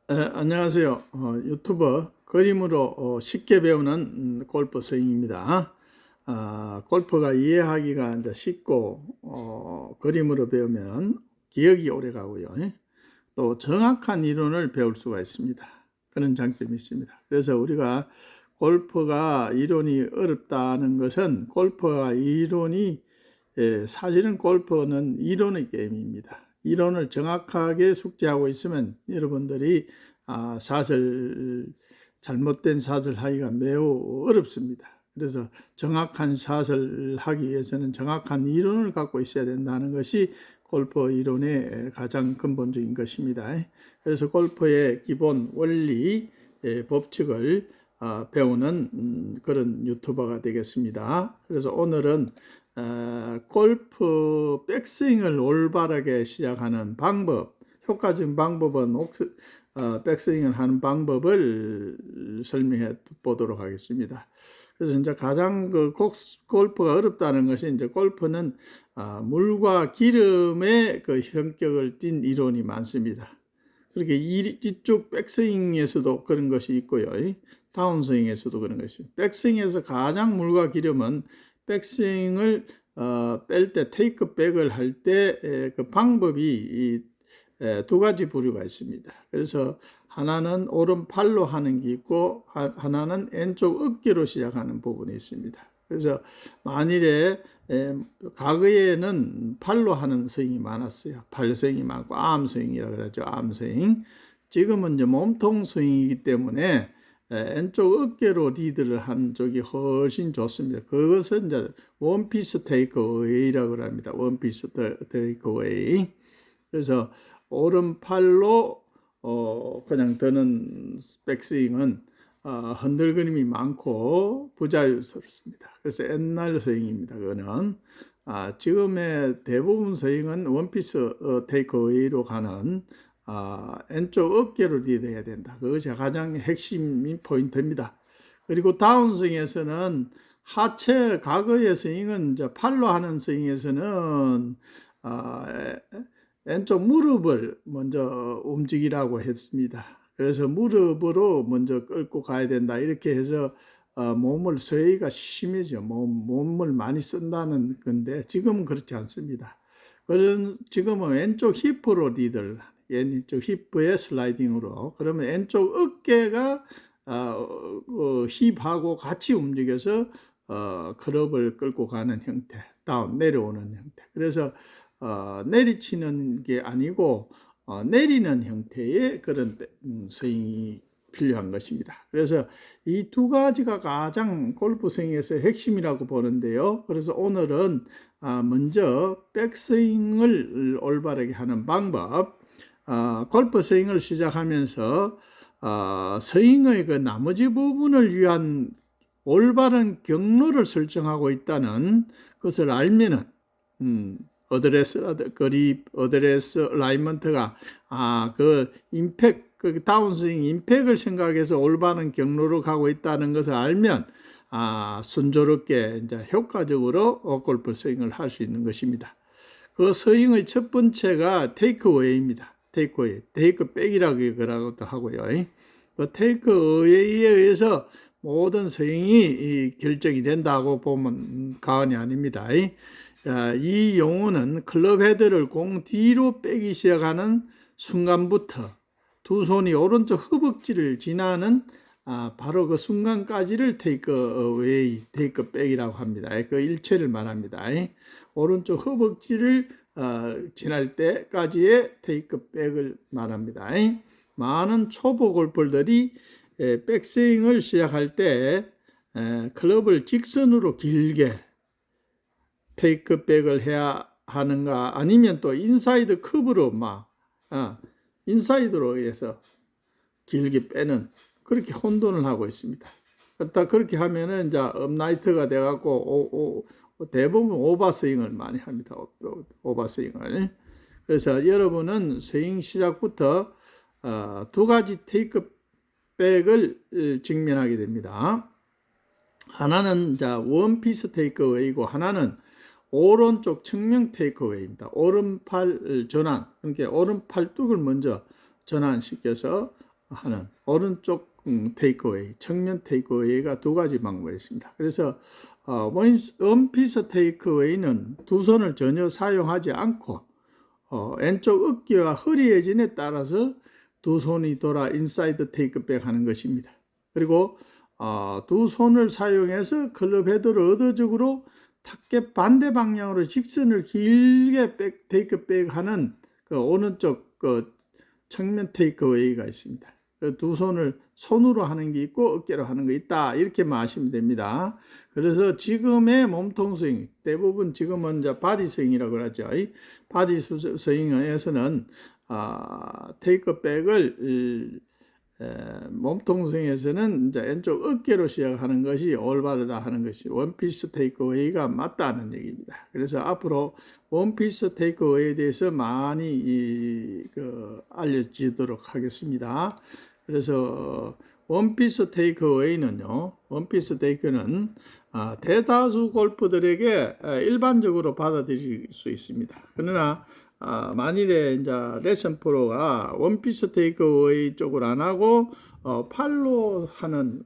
안녕하세요. 유튜버 그림으로 쉽게 배우는 골프 스윙입니다. 골프가 이해하기가 이제 쉽고 그림으로 배우면 기억이 오래 가고요. 또 정확한 이론을 배울 수가 있습니다. 그런 장점이 있습니다. 그래서 우리가 골프가 이론이 어렵다는 것은 골프가 이론이 사실은 골프는 이론의 게임입니다. 이론을 정확하게 숙지하고 있으면 여러분들이 샷을 잘못된 샷을 하기가 매우 어렵습니다. 그래서 정확한 샷을 하기 위해서는 정확한 이론을 갖고 있어야 된다는 것이 골프 이론의 가장 근본적인 것입니다. 그래서 골프의 기본 원리, 법칙을 배우는 그런 유튜버가 되겠습니다. 그래서 오늘은 골프 백스윙을 올바르게 시작하는 방법, 효과적인 방법은 백스윙을 하는 방법을 설명해 보도록 하겠습니다. 그래서 이제 가장 골프가 어렵다는 것이 이제 골프는 물과 기름의 그 성격을 띤 이론이 많습니다. 그렇게 이쪽 백스윙에서도 그런 것이 있고요. 다운스윙에서도 그런 것이. 백스윙에서 가장 물과 기름은 백스윙을 뺄 때 테이크백을 할 때 그 방법이 두 가지 부류가 있습니다. 그래서 하나는 오른팔로 하는 게 있고 하나는 왼쪽 어깨로 시작하는 부분이 있습니다. 그래서 만일에 과거에는 팔로 하는 스윙이 많았어요. 팔 스윙이 많고 암 스윙이라 그러죠. 암 스윙. 지금은 이제 몸통 스윙이기 때문에 왼쪽 어깨로 리드를 하는 쪽이 훨씬 좋습니다. 그것은 이제 원피스 테이크어웨이라고 합니다. 원피스 테이크어웨이. 그래서 오른팔로 그냥 드는 백스윙은 흔들림이 많고 부자유스럽습니다. 그래서 옛날 스윙입니다. 그거는 지금의 대부분 스윙은 원피스 테이크어웨이로 가는 왼쪽 어깨로 리드해야 된다. 그것이 가장 핵심 포인트입니다. 그리고 다운스윙에서는 하체 과거의 스윙은 이제 팔로 하는 스윙에서는 왼쪽 무릎을 먼저 움직이라고 했습니다. 그래서 무릎으로 먼저 끌고 가야 된다. 이렇게 해서 몸을 스웨이가 심해져. 몸을 많이 쓴다는 건데 지금은 그렇지 않습니다. 지금은 왼쪽 힙으로 리드를 왼쪽 힙의 슬라이딩으로. 그러면 왼쪽 어깨가 힙하고 같이 움직여서 클럽을 끌고 가는 형태, 다운 내려오는 형태. 그래서 내리치는 게 아니고 내리는 형태의 그런 스윙이 필요한 것입니다. 그래서 이 두 가지가 가장 골프 스윙에서 핵심이라고 보는데요. 그래서 오늘은 먼저 백스윙을 올바르게 하는 방법, 골프 스윙을 시작하면서 스윙의 그 나머지 부분을 위한 올바른 경로를 설정하고 있다는 것을 알면은 어드레스, 그립, 어드레스, 라이먼트가 그 임팩, 그 다운스윙 임팩을 생각해서 올바른 경로로 가고 있다는 것을 알면 순조롭게 이제 효과적으로 골프 스윙을 할 수 있는 것입니다. 그 스윙의 첫 번째가 테이크어웨이입니다. 테이크어웨이, 테이크백이라고도 하고요. 그 테이크어웨이에 의해서 모든 스윙이 결정이 된다고 보면 과언이 아닙니다. 이 용어는 클럽 헤드를 공 뒤로 빼기 시작하는 순간부터 두 손이 오른쪽 허벅지를 지나는 바로 그 순간까지를 테이크어웨이, 테이크백이라고 합니다. 그 일체를 말합니다. 오른쪽 허벅지를 지날 때까지의 테이크백을 말합니다. 많은 초보 골퍼들이 백스윙을 시작할 때 클럽을 직선으로 길게 테이크백을 해야 하는가, 아니면 또 인사이드 컵으로 인사이드로 해서 길게 빼는 그렇게 혼돈을 하고 있습니다. 그렇게 하면은 이제 업라이트가 돼갖고 대부분 오버스윙을 많이 합니다. 오버스윙을. 그래서 여러분은 스윙 시작부터 두 가지 테이크백을 직면하게 됩니다. 하나는 이제 원피스 테이크어웨이고 하나는 오른쪽 측면 테이크어웨이입니다. 오른팔 전환, 그러니까 오른팔뚝을 먼저 전환시켜서 하는 오른쪽 테이크어웨이, 측면 테이크어웨이가 두 가지 방법이 있습니다. 그래서 원피스 테이크어웨이는 두 손을 전혀 사용하지 않고 왼쪽 어깨와 허리 회전에 따라서 두 손이 돌아 인사이드 테이크백 하는 것입니다. 그리고 두 손을 사용해서 클럽 헤드를 의도적으로 타겟 반대 방향으로 직선을 길게 테이크백 하는 그 오른쪽 그 측면 테이크어웨이가 있습니다. 그 두 손을 손으로 하는 게 있고 어깨로 하는 게 있다, 이렇게 마시면 됩니다. 그래서 지금의 몸통 스윙, 대부분 지금은 이제 바디 스윙이라고 그러죠. 바디 스윙에서는 테이크백을 몸통 스윙에서는 이제 왼쪽 어깨로 시작하는 것이 올바르다 하는 것이 원피스 테이크어웨이가 맞다는 얘기입니다. 그래서 앞으로 원피스 테이크어웨이에 대해서 많이 알려지도록 하겠습니다. 그래서 원피스 테이크어웨이는요, 원피스 테이크는 대다수 골퍼들에게 일반적으로 받아들일 수 있습니다. 그러나 만일에 이제 레슨 프로가 원피스 테이크어웨이 쪽을 안 하고 팔로 하는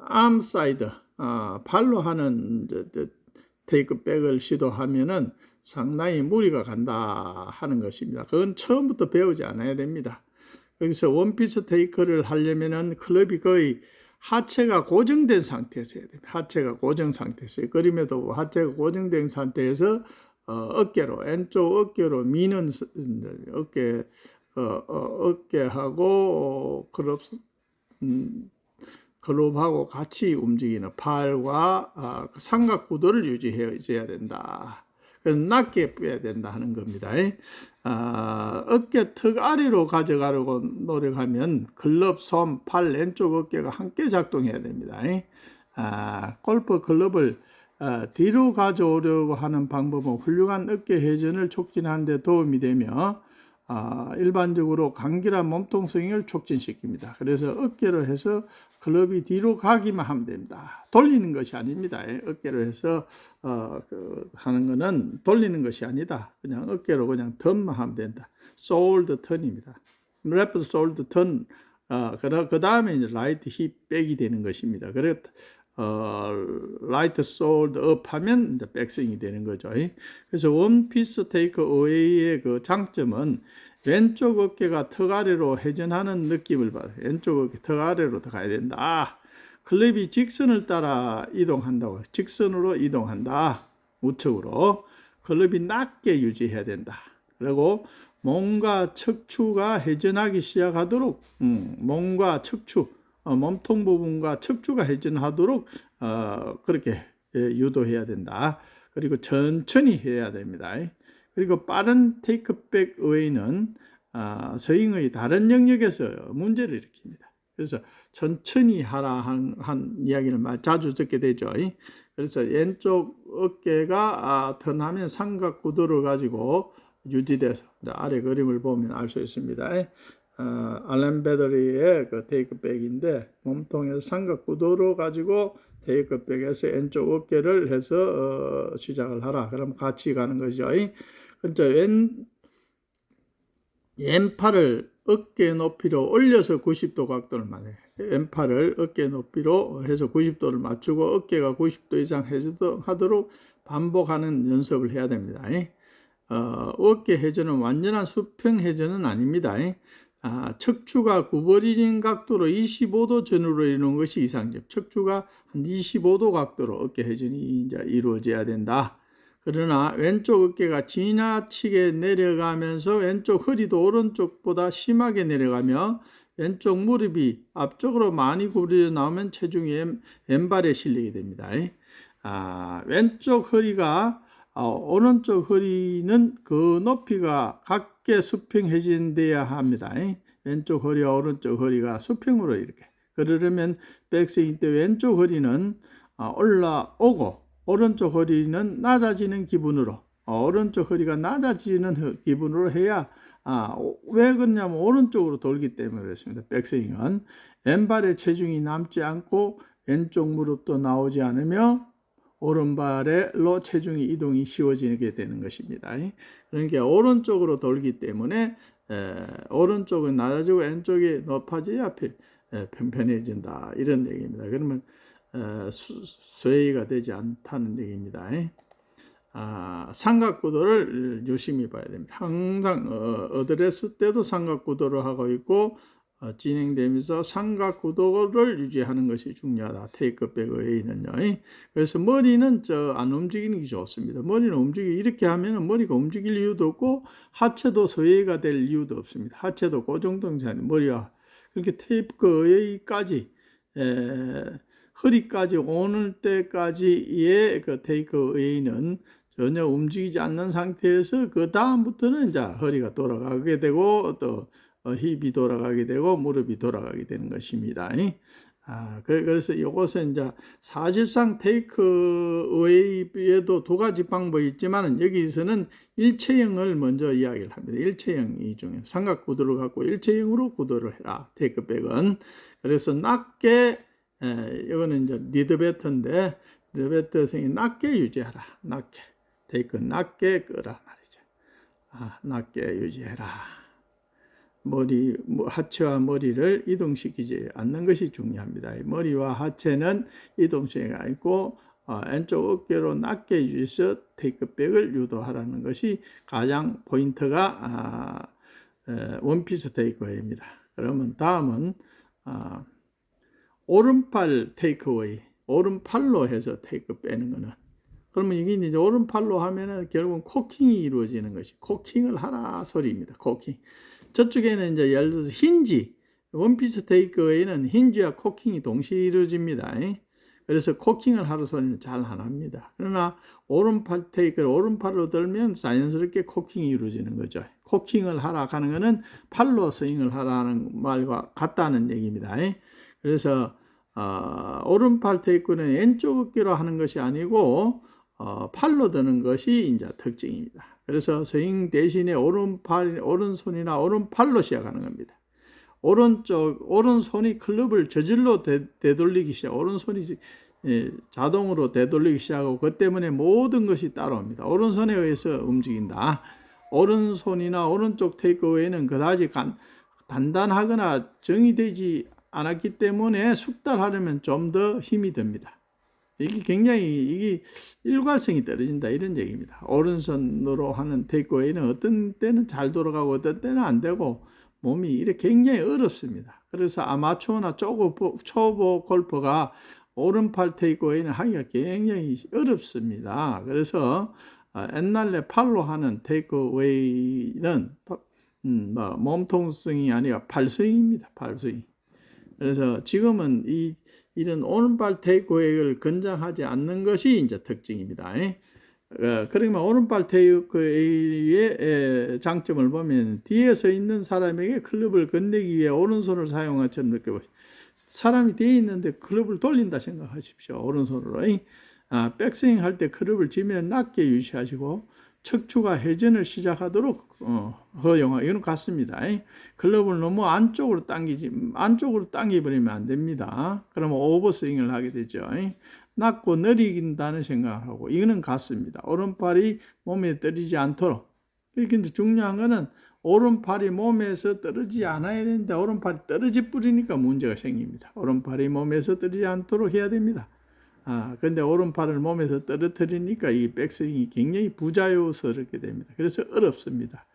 암 사이드, 팔로 하는 테이크백을 시도하면은 상당히 무리가 간다 하는 것입니다. 그건 처음부터 배우지 않아야 됩니다. 여기서 원피스 테이크를 하려면은 클럽이 거의 하체가 고정된 상태에서 해야 됩니다. 하체가 고정 상태에서, 그림에도 하체가 고정된 상태에서 어깨로, 왼쪽 어깨로 미는 어깨하고 클럽하고 같이 움직이는 팔과 삼각 구도를 유지해야 된다. 그래서 낮게 빼야 된다 하는 겁니다. 어깨 턱 아래로 가져가려고 노력하면 클럽, 손, 팔, 왼쪽 어깨가 함께 작동해야 됩니다. 골프 클럽을 뒤로 가져오려고 하는 방법은 훌륭한 어깨 회전을 촉진하는 데 도움이 되며 일반적으로 강길한 몸통 스윙을 촉진시킵니다. 그래서 어깨로 해서 클럽이 뒤로 가기만 하면 됩니다. 돌리는 것이 아닙니다. 어깨로 해서 하는 것은 돌리는 것이 아니다. 그냥 어깨로 그냥 턴만 하면 된다. 솔드 턴입니다. 레프트 솔드 턴. 그 다음에 이제 라이트 힙 백이 되는 것입니다. 그래 라이트 솔드 업 하면 이제 백스윙이 되는 거죠. 그래서 원피스 테이크 어웨이의 그 장점은 왼쪽 어깨가 턱 아래로 회전하는 느낌을 받아요. 왼쪽 어깨 턱 아래로 더 가야 된다. 클럽이 직선을 따라 이동한다고. 직선으로 이동한다. 우측으로. 클럽이 낮게 유지해야 된다. 그리고 몸과 척추가 회전하기 시작하도록 몸과 척추, 몸통 부분과 척추가 회전하도록 그렇게 유도해야 된다. 그리고 천천히 해야 됩니다. 그리고 빠른 테이크백 어웨이는 스윙의 다른 영역에서 문제를 일으킵니다. 그래서 천천히 하라 한 이야기를 자주 듣게 되죠. 그래서 왼쪽 어깨가 턴하면 삼각 구도를 가지고 유지돼서 아래 그림을 보면 알 수 있습니다. 알렌 베더리의 그 테이크백인데 몸통에서 삼각 구도로 가지고 테이크백에서 왼쪽 어깨를 해서 시작을 하라. 그럼 같이 가는 것이죠. 그러니까 왼팔을 어깨 높이로 올려서 90도 각도를 맞아요. 왼팔을 어깨 높이로 해서 90도를 맞추고 어깨가 90도 이상 회전하도록 반복하는 연습을 해야 됩니다. 어깨 회전은 완전한 수평 회전은 아닙니다. 척추가 구부러진 각도로 25도 전후로 이루는 것이 이상적. 척추가 한 25도 각도로 어깨 회전이 이제 이루어져야 된다. 그러나 왼쪽 어깨가 지나치게 내려가면서 왼쪽 허리도 오른쪽보다 심하게 내려가며 왼쪽 무릎이 앞쪽으로 많이 구부러져 나오면 체중이 왼발에 실리게 됩니다. 왼쪽 허리가 오른쪽 허리는 그 높이가 같게 수평 회전돼야 합니다. 왼쪽 허리와 오른쪽 허리가 수평으로 이렇게. 그러려면 백스윙 때 왼쪽 허리는 올라오고 오른쪽 허리는 낮아지는 기분으로, 오른쪽 허리가 낮아지는 기분으로 해야 왜 그러냐면 오른쪽으로 돌기 때문에 그렇습니다. 백스윙은 왼발에 체중이 남지 않고 왼쪽 무릎도 나오지 않으며 오른발로 체중이 이동이 쉬워지게 되는 것입니다. 그러니까 오른쪽으로 돌기 때문에 오른쪽은 낮아지고 왼쪽이 높아져야 편편해진다 이런 얘기입니다. 그러면 쇠가 되지 않다는 얘기입니다. 삼각구도를 유심히 봐야 됩니다. 항상 어드레스 때도 삼각구도를 하고 있고 진행되면서 삼각구도를 유지하는 것이 중요하다. 테이크백 웨이는요. 그래서 머리는 안 움직이는 게 좋습니다. 머리는 이렇게 하면 머리가 움직일 이유도 없고 하체도 서웨이가 될 이유도 없습니다. 하체도 고정동작 머리와 그렇게 테이크 웨이까지 허리까지 오는 때까지의 그 테이크 웨이는 전혀 움직이지 않는 상태에서 그 다음부터는 이제 허리가 돌아가게 되고 또 힙이 돌아가게 되고 무릎이 돌아가게 되는 것입니다. 그래서 이것은 이제 사실상 테이크웨이에도 두 가지 방법이 있지만 여기서는 일체형을 먼저 이야기를 합니다. 일체형이 중요해요. 삼각구도를 갖고 일체형으로 구도를 해라. 테이크백은. 그래서 낮게 이거는 이제 리드베터인데 리드베터성이 낮게 유지하라. 낮게. 테이크 낮게 끄라 말이죠. 낮게 유지해라. 하체와 머리를 이동시키지 않는 것이 중요합니다. 머리와 하체는 이동시키가 있고 왼쪽 어깨로 낮게 유지해서 테이크백을 유도하라는 것이 가장 포인트가 원피스 테이크웨이입니다. 그러면 다음은 오른팔 테이크웨이, 오른팔로 해서 테이크 빼는 거는 그러면 이게 이제 오른팔로 하면은 결국은 코킹이 이루어지는 것이 코킹을 하라 소리입니다. 코킹. 저쪽에는 이제 예를 들어서 힌지, 원피스 테이크웨이는 힌지와 코킹이 동시에 이루어집니다. 그래서 코킹을 하라 소리는 잘 안 합니다. 그러나 오른팔 테이크를 오른팔로 들면 자연스럽게 코킹이 이루어지는 거죠. 코킹을 하라 하는 것은 팔로 스윙을 하라는 말과 같다는 얘기입니다. 그래서 오른팔 테이크는 왼쪽 어깨로 하는 것이 아니고 팔로 드는 것이 이제 특징입니다. 그래서 스윙 대신에 오른손이나 오른팔로 시작하는 겁니다. 오른손이 클럽을 저질로 되돌리기 시작, 오른손이 자동으로 되돌리기 시작하고 그 때문에 모든 것이 따라옵니다. 오른손에 의해서 움직인다. 오른손이나 오른쪽 테이크웨이는 그다지 단단하거나 정의되지 않았기 때문에 숙달하려면 좀 더 힘이 듭니다. 이게 굉장히 일괄성이 떨어진다 이런 얘기입니다. 오른손으로 하는 테이크웨이는 어떤 때는 잘 돌아가고 어떤 때는 안 되고 몸이 이렇게 굉장히 어렵습니다. 그래서 아마추어나 초보 골퍼가 오른팔 테이크웨이는 하기가 굉장히 어렵습니다. 그래서 옛날에 팔로 하는 테이크웨이는 몸통성이 아니라 팔스윙입니다. 팔스윙. 그래서 지금은 이런 오른발 테이크웨이를 권장하지 않는 것이 이제 특징입니다. 그러면 오른발 테이크웨이의 장점을 보면 뒤에 서 있는 사람에게 클럽을 건네기 위해 오른손을 사용한 것처럼 느껴보십시오. 사람이 뒤에 있는데 클럽을 돌린다 생각하십시오. 오른손으로. 백스윙 할 때 클럽을 지면 낮게 유지하시고 척추가 회전을 시작하도록 허용하고 이건 같습니다. 클럽을 너무 안쪽으로 당겨버리면 안 됩니다. 그러면 오버스윙을 하게 되죠. 낮고 느린다는 생각을 하고 이거는 같습니다. 오른팔이 몸에 떨어지지 않도록. 근데 중요한 거는 오른팔이 몸에서 떨어지지 않아야 되는데 오른팔이 떨어져 버리니까 문제가 생깁니다. 오른팔이 몸에서 떨어지지 않도록 해야 됩니다. 근데 오른팔을 몸에서 떨어뜨리니까 이 백스윙이 굉장히 부자유스럽게 됩니다. 그래서 어렵습니다.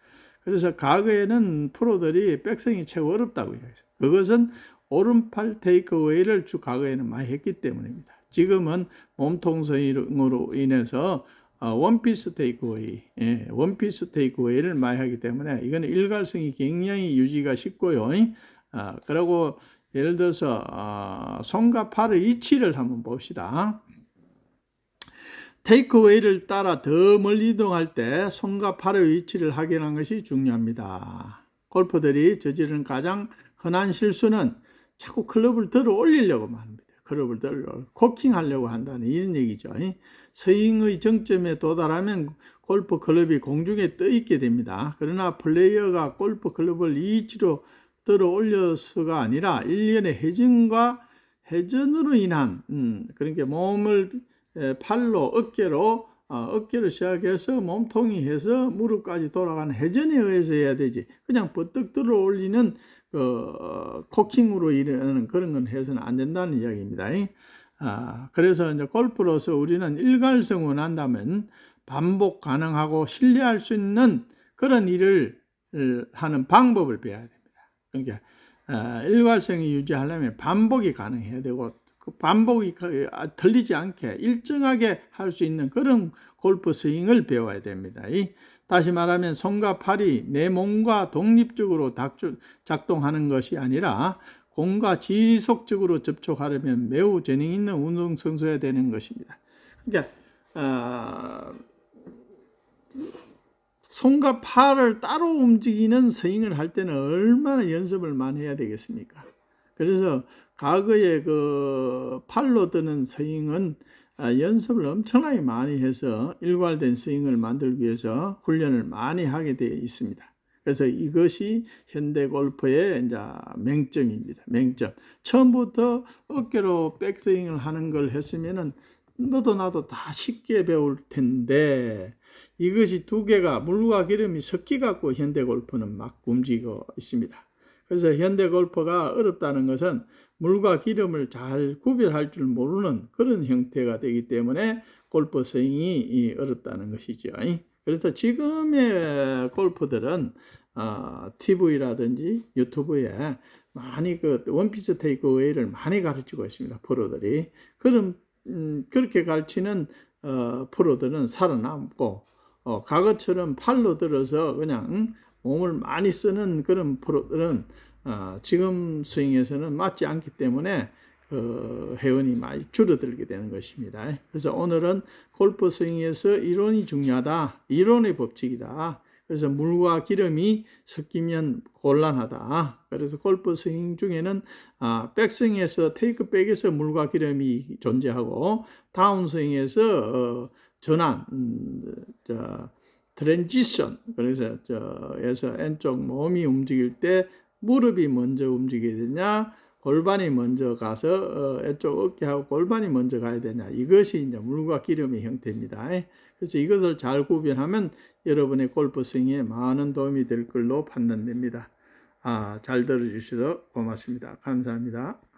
그래서 과거에는 프로들이 백스윙이 최고 어렵다고 얘기했어요. 그것은 오른팔 테이크웨이를 과거에는 많이 했기 때문입니다. 지금은 몸통성으로 인해서 원피스 테이크웨이를 많이 하기 때문에 이거는 일괄성이 굉장히 유지가 쉽고요. 그리고 예를 들어서 손과 팔의 위치를 한번 봅시다. 테이크웨이를 따라 더 멀리 이동할 때 손과 팔의 위치를 확인하는 것이 중요합니다. 골퍼들이 저지르는 가장 흔한 실수는 자꾸 클럽을 들어 올리려고만 합니다. 클럽을 들어 코킹하려고 한다는 이런 얘기죠. 스윙의 정점에 도달하면 골프 클럽이 공중에 떠 있게 됩니다. 그러나 플레이어가 골프 클럽을 이 위치로 들어 올려서가 아니라 일련의 회전으로 인한 그러니까 몸을 팔로 어깨로 시작해서 몸통이 해서 무릎까지 돌아가는 회전에 의해서 해야 되지. 그냥 버뜩 들어 올리는 코킹으로 일어나는 그런 건 해서는 안 된다는 이야기입니다. 그래서 이제 골프로서 우리는 일괄성을 원한다면 반복 가능하고 신뢰할 수 있는 그런 일을 하는 방법을 배워야 됩니다. 그러니까 일괄성을 유지하려면 반복이 가능해야 되고 그 반복이 틀리지 않게 일정하게 할 수 있는 그런 골프 스윙을 배워야 됩니다. 다시 말하면 손과 팔이 내 몸과 독립적으로 작동하는 것이 아니라 공과 지속적으로 접촉하려면 매우 재능 있는 운동선수가 되는 것입니다. 그러니까 손과 팔을 따로 움직이는 스윙을 할 때는 얼마나 연습을 많이 해야 되겠습니까? 그래서 과거에 그 팔로 드는 스윙은 연습을 엄청나게 많이 해서 일괄된 스윙을 만들기 위해서 훈련을 많이 하게 되어 있습니다. 그래서 이것이 현대 골프의 이제 맹점입니다. 맹점. 처음부터 어깨로 백스윙을 하는 걸 했으면은 너도 나도 다 쉽게 배울 텐데 이것이 두 개가 물과 기름이 섞여 갖고 현대 골프는 막 움직이고 있습니다. 그래서 현대 골퍼가 어렵다는 것은 물과 기름을 잘 구별할 줄 모르는 그런 형태가 되기 때문에 골프 스윙이 어렵다는 것이죠. 그래서 지금의 골프들은 TV라든지 유튜브에 많이 그 원피스 테이크어웨이를 많이 가르치고 있습니다. 프로들이. 그렇게 가르치는 프로들은 살아남고 과거처럼 팔로 들어서 그냥 몸을 많이 쓰는 그런 프로들은 지금 스윙에서는 맞지 않기 때문에 회원이 많이 줄어들게 되는 것입니다. 그래서 오늘은 골프 스윙에서 이론이 중요하다. 이론의 법칙이다. 그래서 물과 기름이 섞이면 곤란하다. 그래서 골프 스윙 중에는 백스윙에서 테이크백에서 물과 기름이 존재하고 다운스윙에서 전환, 트랜지션, 그래서 에서 왼쪽 몸이 움직일 때 무릎이 먼저 움직여야 되냐, 골반이 먼저 가서 왼쪽 어깨하고 골반이 먼저 가야 되냐, 이것이 이제 물과 기름의 형태입니다. 그래서 이것을 잘 구별하면 여러분의 골프 스윙에 많은 도움이 될 걸로 판단됩니다. 잘 들어주셔서 고맙습니다. 감사합니다.